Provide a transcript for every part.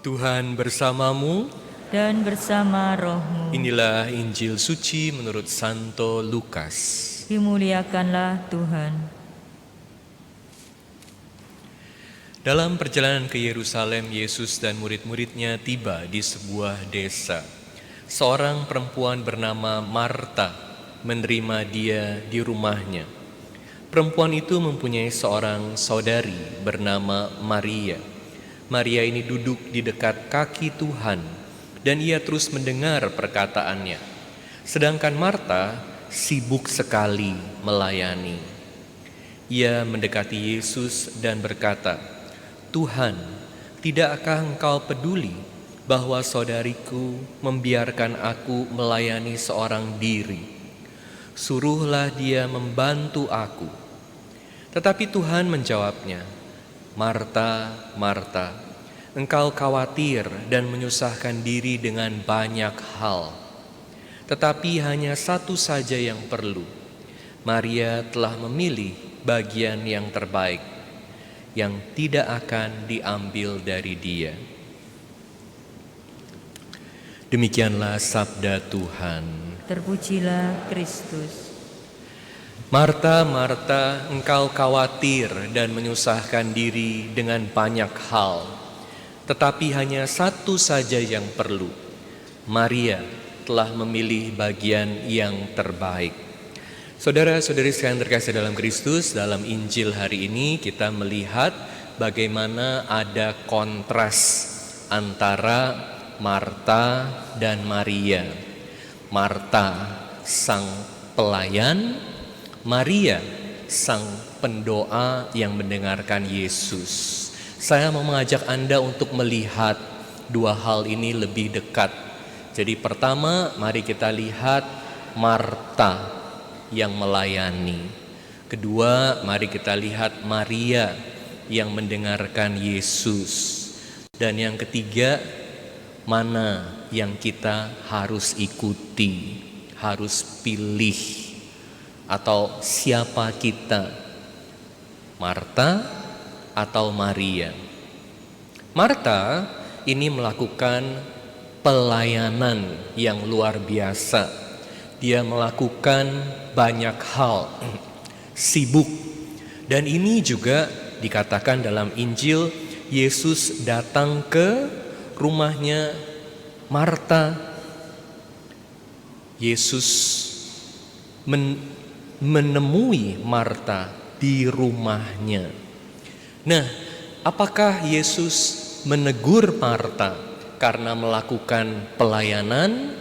Tuhan bersamamu. Dan bersama rohmu. Inilah Injil suci menurut Santo Lukas. Dimuliakanlah Tuhan. Dalam perjalanan ke Yerusalem, Yesus dan murid-muridnya tiba di sebuah desa. Seorang perempuan bernama Marta menerima dia di rumahnya. Perempuan itu mempunyai seorang saudari bernama Maria. Maria ini duduk di dekat kaki Tuhan dan ia terus mendengar perkataannya. Sedangkan Marta sibuk sekali melayani. Ia mendekati Yesus dan berkata, "Tuhan, tidakkah Engkau peduli bahwa saudariku membiarkan aku melayani seorang diri? Suruhlah dia membantu aku." Tetapi Tuhan menjawabnya, "Marta, Marta, engkau khawatir dan menyusahkan diri dengan banyak hal. Tetapi hanya satu saja yang perlu. Maria telah memilih bagian yang terbaik, yang tidak akan diambil dari dia." Demikianlah sabda Tuhan. Terpujilah Kristus. Marta, Marta, engkau khawatir dan menyusahkan diri dengan banyak hal, tetapi hanya satu saja yang perlu. Maria telah memilih bagian yang terbaik. Saudara-saudari sekalian terkasih dalam Kristus, dalam Injil hari ini kita melihat bagaimana ada kontras antara Marta dan Maria. Marta sang pelayan, Maria sang pendoa yang mendengarkan Yesus. Saya mau mengajak Anda untuk melihat dua hal ini lebih dekat. Jadi pertama, mari kita lihat Marta yang melayani. Kedua, mari kita lihat Maria yang mendengarkan Yesus. Dan yang ketiga, mana yang kita harus ikuti, harus pilih, atau siapa kita, Marta atau Maria. Marta ini melakukan pelayanan yang luar biasa. Dia melakukan banyak hal, sibuk. Dan ini juga dikatakan dalam Injil, Yesus datang ke rumahnya Marta. Yesus menemui Marta di rumahnya. Nah, apakah Yesus menegur Marta karena melakukan pelayanan?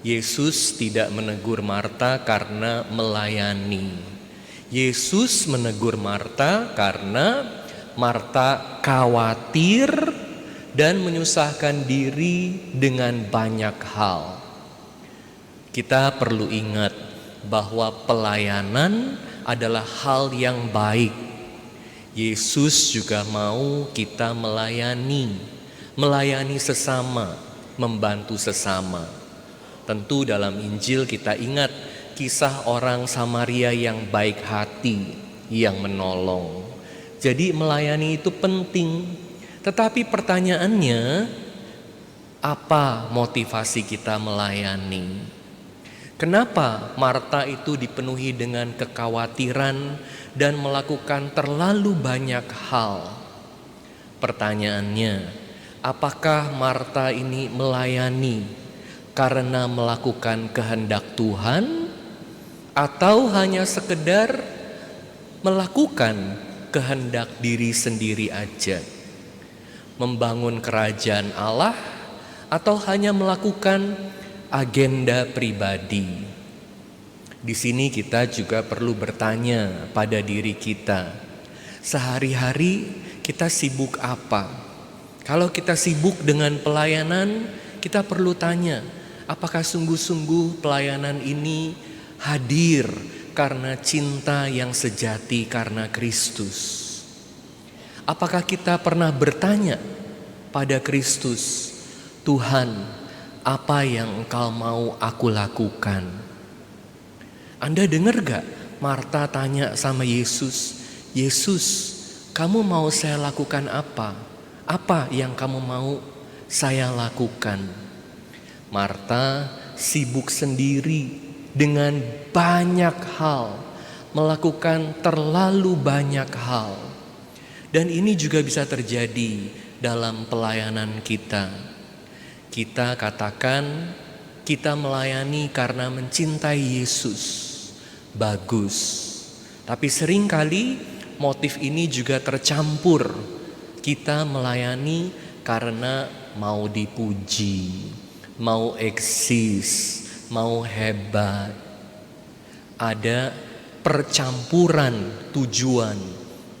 Yesus tidak menegur Marta karena melayani. Yesus menegur Marta karena Marta khawatir dan menyusahkan diri dengan banyak hal. Kita perlu ingat bahwa pelayanan adalah hal yang baik. Yesus juga mau kita melayani sesama, membantu sesama. Tentu dalam Injil kita ingat kisah orang Samaria yang baik hati, yang menolong. Jadi melayani itu penting. Tetapi pertanyaannya, apa motivasi kita melayani? Kenapa Marta itu dipenuhi dengan kekhawatiran dan melakukan terlalu banyak hal? Pertanyaannya, apakah Marta ini melayani karena melakukan kehendak Tuhan, atau hanya sekedar melakukan kehendak diri sendiri aja? Membangun kerajaan Allah, atau hanya melakukan agenda pribadi? Di sini kita juga perlu bertanya pada diri kita, sehari-hari kita sibuk apa? Kalau kita sibuk dengan pelayanan, kita perlu tanya, apakah sungguh-sungguh pelayanan ini hadir karena cinta yang sejati karena Kristus? Apakah kita pernah bertanya pada Kristus, Tuhan, apa yang Engkau mau aku lakukan? Anda dengar gak Marta tanya sama Yesus, Yesus, kamu mau saya lakukan apa? Apa yang kamu mau saya lakukan. Marta sibuk sendiri dengan banyak hal, melakukan terlalu banyak hal. Dan ini juga bisa terjadi dalam pelayanan kita. Kita katakan kita melayani karena mencintai Yesus. Bagus. Tapi seringkali motif ini juga tercampur. Kita melayani karena mau dipuji, mau eksis, mau hebat. Ada percampuran tujuan,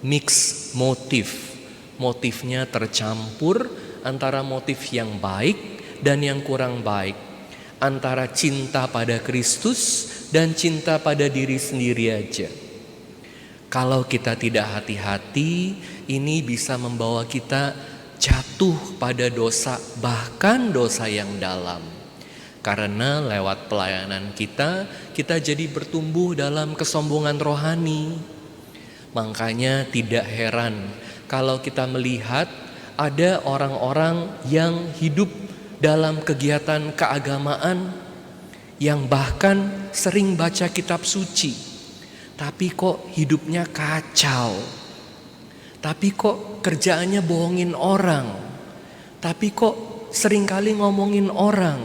mix motif. Motifnya tercampur antara motif yang baik dan yang kurang baik, antara cinta pada Kristus dan cinta pada diri sendiri aja. Kalau kita tidak hati-hati, ini bisa membawa kita jatuh pada dosa, bahkan dosa yang dalam. Karena lewat pelayanan kita jadi bertumbuh dalam kesombongan rohani. Makanya tidak heran kalau kita melihat ada orang-orang yang hidup dalam kegiatan keagamaan, yang bahkan sering baca kitab suci, tapi kok hidupnya kacau, tapi kok kerjaannya bohongin orang, tapi kok seringkali ngomongin orang,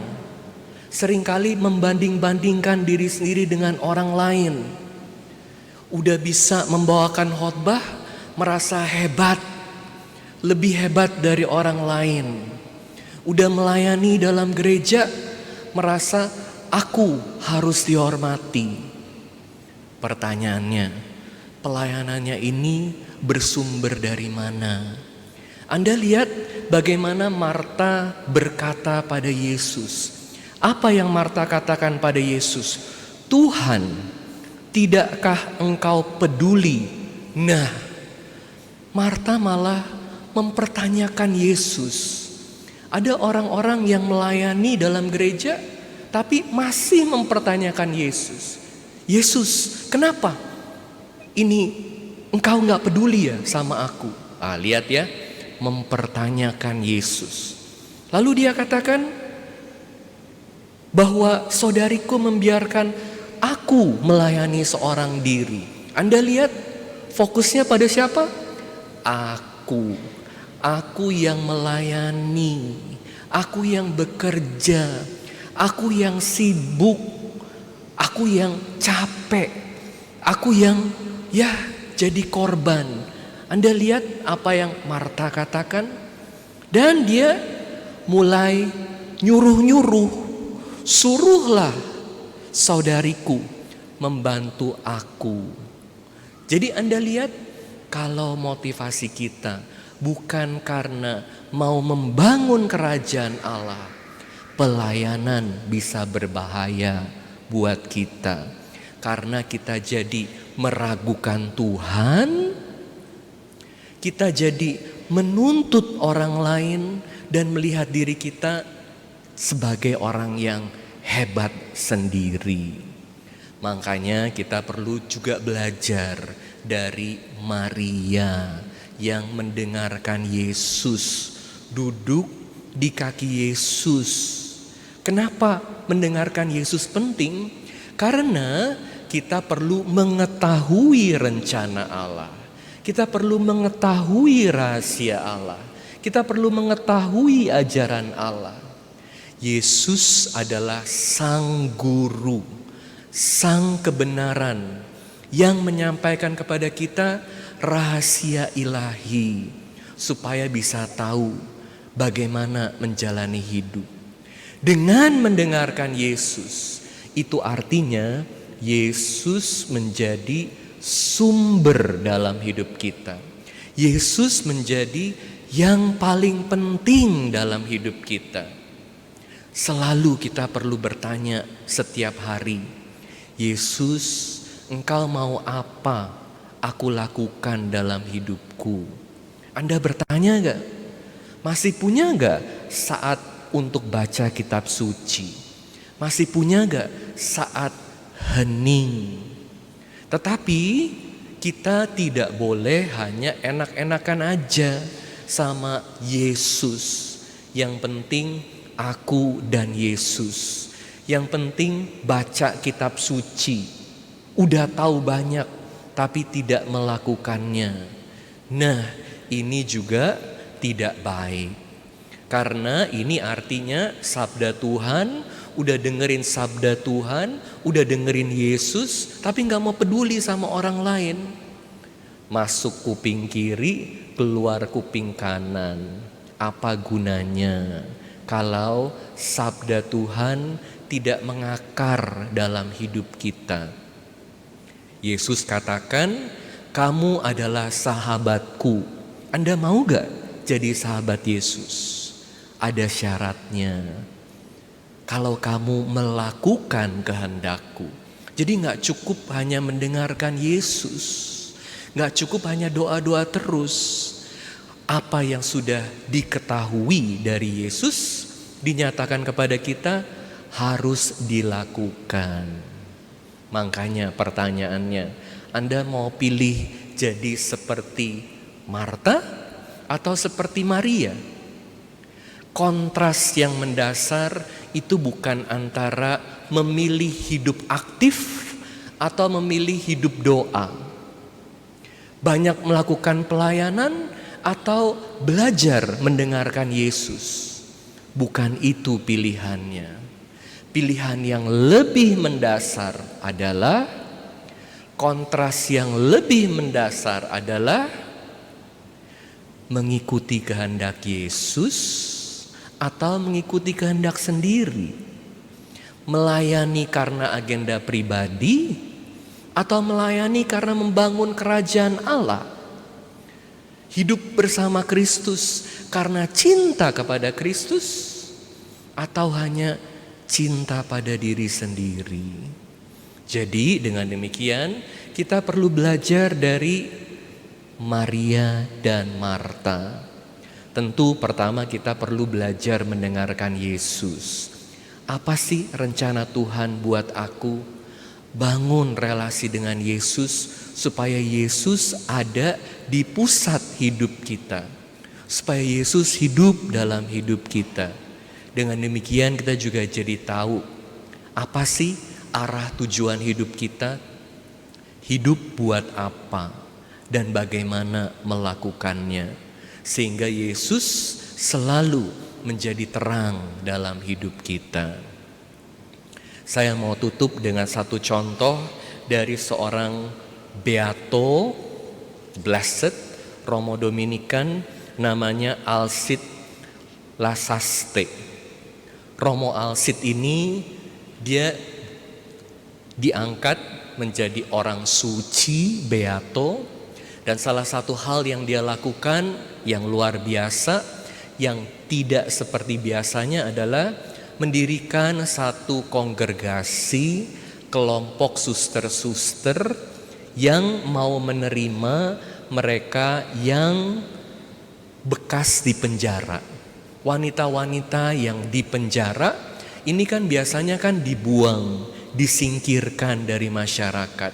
seringkali membanding-bandingkan diri sendiri dengan orang lain. Udah bisa membawakan khotbah, merasa hebat, lebih hebat dari orang lain. Udah melayani dalam gereja, merasa aku harus dihormati. Pertanyaannya, pelayanannya ini bersumber dari mana? Anda lihat bagaimana Marta berkata pada Yesus. Apa yang Marta katakan pada Yesus? Tuhan, tidakkah engkau peduli? Nah, Marta malah mempertanyakan Yesus. Ada orang-orang yang melayani dalam gereja tapi masih mempertanyakan Yesus. Yesus, kenapa ini engkau gak peduli ya sama aku? Lihat ya, mempertanyakan Yesus. Lalu dia katakan bahwa saudariku membiarkan aku melayani seorang diri. Anda lihat fokusnya pada siapa? Aku yang melayani, aku yang bekerja, aku yang sibuk, aku yang capek, aku yang jadi korban. Anda lihat apa yang Marta katakan? Dan dia mulai nyuruh-nyuruh, suruhlah saudariku membantu aku. Jadi Anda lihat, kalau motivasi kita bukan karena mau membangun kerajaan Allah, pelayanan bisa berbahaya buat kita. Karena kita jadi meragukan Tuhan, kita jadi menuntut orang lain dan melihat diri kita sebagai orang yang hebat sendiri. Makanya kita perlu juga belajar dari Maria yang mendengarkan Yesus, duduk di kaki Yesus. Kenapa mendengarkan Yesus penting? Karena kita perlu mengetahui rencana Allah. Kita perlu mengetahui rahasia Allah. Kita perlu mengetahui ajaran Allah. Yesus adalah sang guru, sang kebenaran yang menyampaikan kepada kita rahasia ilahi supaya bisa tahu bagaimana menjalani hidup. Dengan mendengarkan Yesus, itu artinya Yesus menjadi sumber dalam hidup kita. Yesus menjadi yang paling penting dalam hidup kita. Selalu kita perlu bertanya setiap hari, Yesus, engkau mau apa aku lakukan dalam hidupku? Anda bertanya gak? Masih punya gak saat untuk baca kitab suci? Masih punya gak saat hening? Tetapi kita tidak boleh hanya enak-enakan aja sama Yesus. Yang penting aku dan Yesus. Yang penting baca kitab suci. Udah tahu banyak tapi tidak melakukannya. Nah, ini juga tidak baik. Karena ini artinya sabda Tuhan, udah dengerin sabda Tuhan, udah dengerin Yesus, tapi gak mau peduli sama orang lain. Masuk kuping kiri, keluar kuping kanan. Apa gunanya kalau sabda Tuhan tidak mengakar dalam hidup kita? Yesus katakan, kamu adalah sahabatku. Anda mau gak jadi sahabat Yesus? Ada syaratnya. Kalau kamu melakukan kehendakku. Jadi gak cukup hanya mendengarkan Yesus, gak cukup hanya doa-doa terus. Apa yang sudah diketahui dari Yesus dinyatakan kepada kita harus dilakukan. Makanya pertanyaannya, Anda mau pilih jadi seperti Marta atau seperti Maria? Kontras yang mendasar itu bukan antara memilih hidup aktif atau memilih hidup doa. Banyak melakukan pelayanan atau belajar mendengarkan Yesus. Bukan itu pilihannya. Pilihan yang lebih mendasar adalah, kontras yang lebih mendasar adalah mengikuti kehendak Yesus atau mengikuti kehendak sendiri. Melayani karena agenda pribadi atau melayani karena membangun kerajaan Allah. Hidup bersama Kristus karena cinta kepada Kristus atau hanya cinta pada diri sendiri. Jadi dengan demikian kita perlu belajar dari Maria dan Marta. Tentu pertama kita perlu belajar mendengarkan Yesus. Apa sih rencana Tuhan buat aku? Bangun relasi dengan Yesus supaya Yesus ada di pusat hidup kita. Supaya Yesus hidup dalam hidup kita. Dengan demikian kita juga jadi tahu apa sih arah tujuan hidup kita? Hidup buat apa dan bagaimana melakukannya? Sehingga Yesus selalu menjadi terang dalam hidup kita. Saya mau tutup dengan satu contoh dari seorang Beato, Blessed, Romo Dominikan, namanya Alcide Lasaste. Romo Alcide ini dia diangkat menjadi orang suci, Beato. Dan salah satu hal yang dia lakukan yang luar biasa, yang tidak seperti biasanya adalah mendirikan satu kongregasi, kelompok suster-suster yang mau menerima mereka yang bekas di penjara. Wanita-wanita yang di penjara ini kan biasanya kan dibuang, disingkirkan dari masyarakat.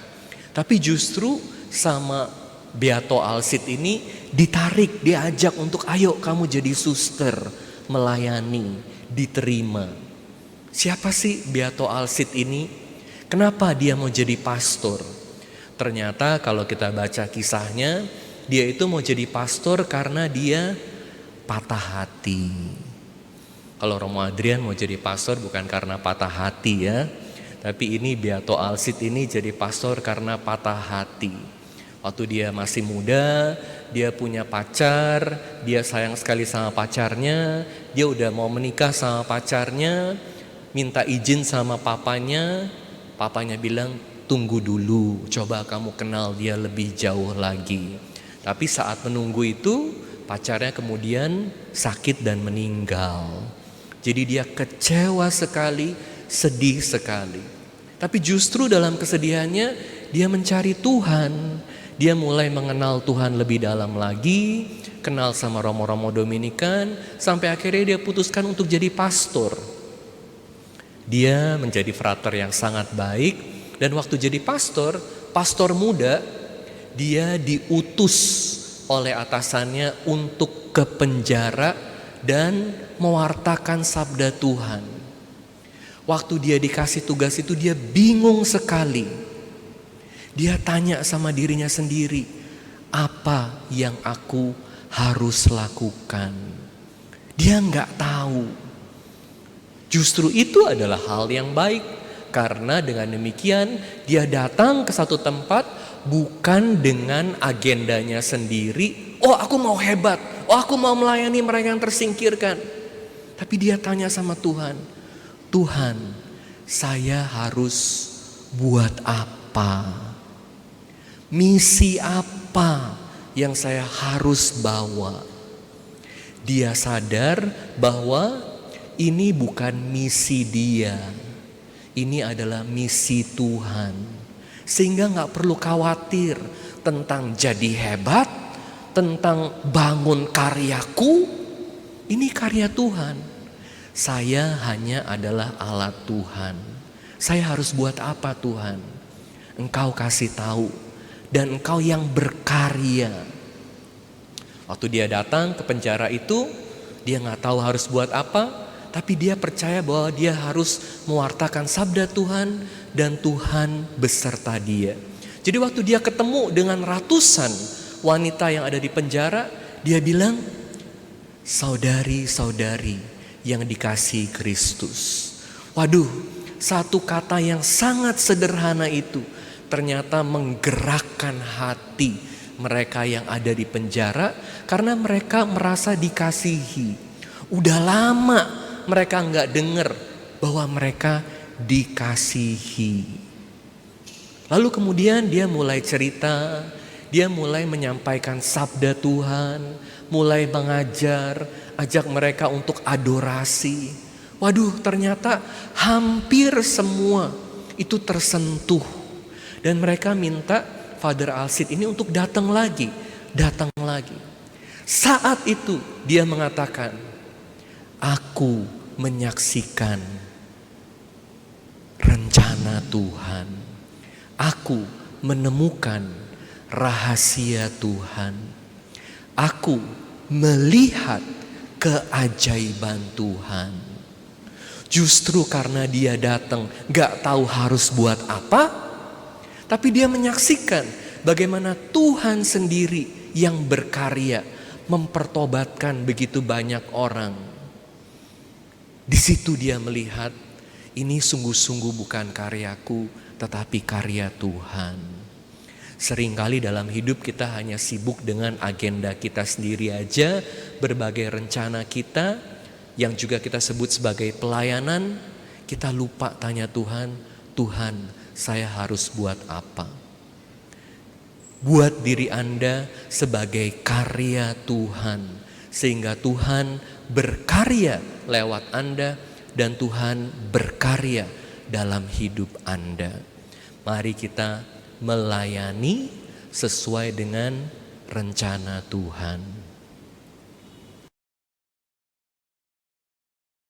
Tapi justru sama Beato Alcide ini ditarik, diajak untuk ayo kamu jadi suster, melayani, diterima. Siapa sih Beato Alcide ini? Kenapa dia mau jadi pastor? Ternyata kalau kita baca kisahnya, dia itu mau jadi pastor karena dia patah hati. Kalau Romo Adrian mau jadi pastor bukan karena patah hati ya, tapi ini Beato Alcide ini jadi pastor karena patah hati. Waktu dia masih muda, dia punya pacar, dia sayang sekali sama pacarnya, dia udah mau menikah sama pacarnya, minta izin sama papanya, papanya bilang tunggu dulu, coba kamu kenal dia lebih jauh lagi. Tapi saat menunggu itu, pacarnya kemudian sakit dan meninggal. Jadi dia kecewa sekali, sedih sekali. Tapi justru dalam kesedihannya, dia mencari Tuhan. Dia mulai mengenal Tuhan lebih dalam lagi, kenal sama Romo-Romo Dominikan, sampai akhirnya dia putuskan untuk jadi pastor. Dia menjadi frater yang sangat baik, dan waktu jadi pastor muda, dia diutus oleh atasannya untuk ke penjara dan mewartakan sabda Tuhan. Waktu dia dikasih tugas itu dia bingung sekali. Dia tanya sama dirinya sendiri, apa yang aku harus lakukan? Dia nggak tahu. Justru itu adalah hal yang baik, karena dengan demikian dia datang ke satu tempat bukan dengan agendanya sendiri. Oh, aku mau hebat, oh aku mau melayani mereka yang tersingkirkan. Tapi dia tanya sama Tuhan, Tuhan, saya harus buat apa? Misi apa yang saya harus bawa? Dia sadar bahwa ini bukan misi dia, ini adalah misi Tuhan. Sehingga gak perlu khawatir tentang jadi hebat, tentang bangun karyaku. Ini karya Tuhan. Saya hanya adalah alat Tuhan. Saya harus buat apa Tuhan? Engkau kasih tahu, dan Engkau yang berkarya. Waktu dia datang ke penjara itu, dia gak tahu harus buat apa, tapi dia percaya bahwa dia harus mewartakan sabda Tuhan dan Tuhan beserta dia. Jadi waktu dia ketemu dengan ratusan wanita yang ada di penjara, dia bilang, saudari-saudari yang dikasihi Kristus. Waduh, satu kata yang sangat sederhana itu ternyata menggerakkan hati mereka yang ada di penjara, karena mereka merasa dikasihi. Udah lama mereka nggak dengar bahwa mereka dikasihi. Lalu kemudian dia mulai cerita, dia mulai menyampaikan sabda Tuhan, mulai mengajar, ajak mereka untuk adorasi. Waduh, ternyata hampir semua itu tersentuh. Dan mereka minta Father Alcide ini untuk datang lagi. Saat itu dia mengatakan, aku menyaksikan rencana Tuhan. Aku menemukan rahasia Tuhan. Aku melihat keajaiban Tuhan. Justru karena dia datang gak tahu harus buat apa, tapi dia menyaksikan bagaimana Tuhan sendiri yang berkarya mempertobatkan begitu banyak orang. Di situ dia melihat, ini sungguh-sungguh bukan karyaku, tetapi karya Tuhan. Seringkali dalam hidup kita hanya sibuk dengan agenda kita sendiri aja, berbagai rencana kita yang juga kita sebut sebagai pelayanan. Kita lupa tanya Tuhan, Tuhan, saya harus buat apa? Buat diri Anda sebagai karya Tuhan, sehingga Tuhan berkarya lewat Anda dan Tuhan berkarya dalam hidup Anda. Mari kita melayani sesuai dengan rencana Tuhan.